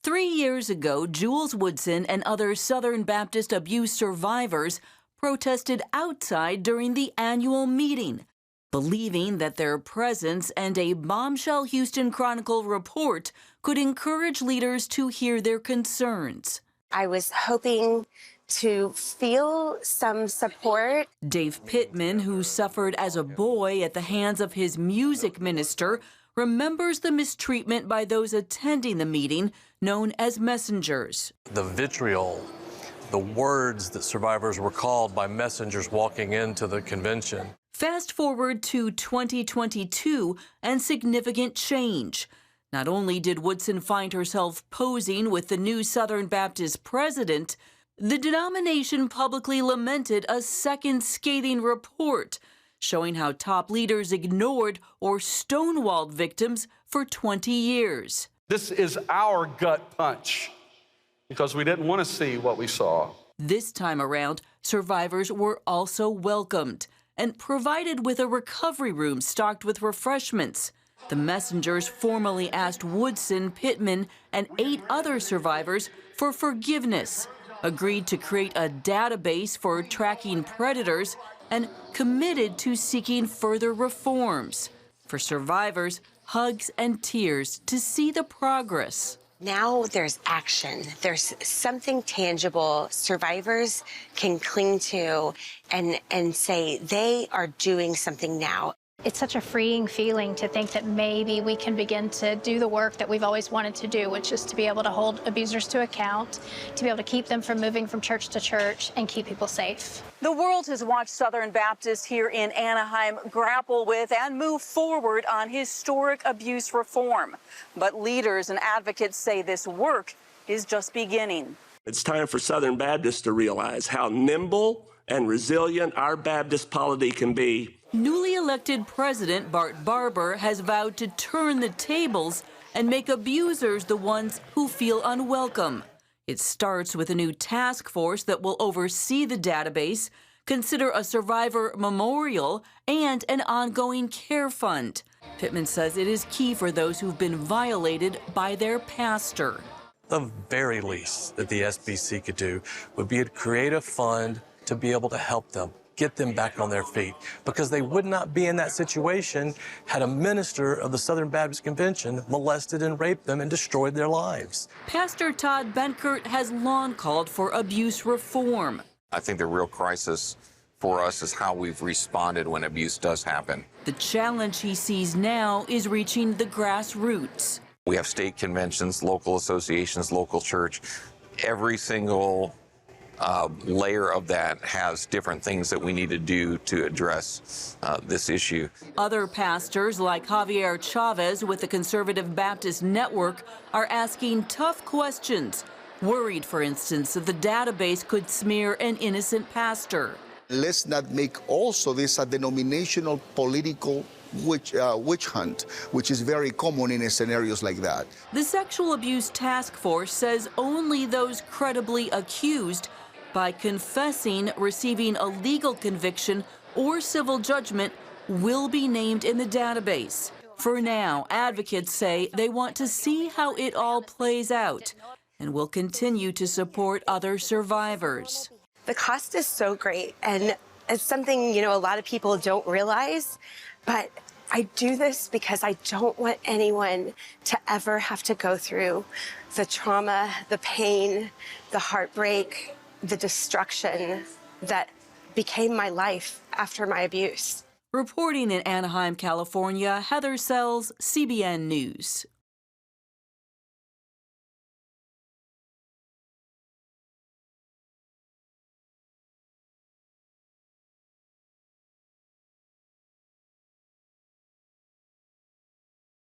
3 years ago, Jules Woodson and other Southern Baptist abuse survivors protested outside during the annual meeting, believing that their presence and a bombshell Houston Chronicle report could encourage leaders to hear their concerns. I was hoping to feel some support. Dave Pittman, who suffered as a boy at the hands of his music minister, remembers the mistreatment by those attending the meeting, known as messengers. The vitriol, the words that survivors were called by messengers walking into the convention. Fast forward to 2022 and significant change. Not only did Woodson find herself posing with the new Southern Baptist president, the denomination publicly lamented a second scathing report showing how top leaders ignored or stonewalled victims for 20 years. This is our gut punch because we didn't want to see what we saw. This time around, survivors were also welcomed and provided with a recovery room stocked with refreshments. The messengers formally asked Woodson, Pittman, and 8 other survivors for forgiveness, agreed to create a database for tracking predators, and committed to seeking further reforms. For survivors, hugs and tears to see the progress. Now there's action. There's something tangible survivors can cling to and say they are doing something now. It's such a freeing feeling to think that maybe we can begin to do the work that we've always wanted to do, which is to be able to hold abusers to account, to be able to keep them from moving from church to church and keep people safe. The world has watched Southern Baptists here in ANAHEIM grapple with and move forward on historic abuse reform. But leaders and advocates say this work is just beginning. It's time for Southern Baptists to realize how nimble and resilient our Baptist polity can be. Newly elected President Bart Barber has vowed to turn the tables and make abusers the ones who feel unwelcome. It starts with a new task force that will oversee the database, consider a survivor memorial, and an ongoing care fund. Pittman says it is key for those who've been violated by their pastor. The very least that the SBC could do would be to create a fund to be able to help them, get them back on their feet, because they would not be in that situation had a minister of the Southern Baptist Convention molested and raped them and destroyed their lives. Pastor Todd Benkert has long called for abuse reform. I think the real crisis for us is how we've responded when abuse does happen. The challenge he sees now is reaching the grassroots. We have state conventions, local associations, local church. Every single layer of that has different things that we need to do to address this issue. Other pastors like Javier Chavez with the Conservative Baptist Network are asking tough questions, worried, for instance, that the database could smear an innocent pastor. Let's not make also this a denominational political witch hunt, which is very common in scenarios like that. The Sexual Abuse Task Force says only those credibly accused by confessing, receiving a legal conviction or civil judgment will be named in the database. For now, advocates say they want to see how it all plays out and will continue to support other survivors. The cost is so great, and it's something, a lot of people don't realize, but I do this because I don't want anyone to ever have to go through the trauma, the pain, the heartbreak, the destruction that became my life after my abuse. Reporting in Anaheim, California, Heather Sells, CBN News.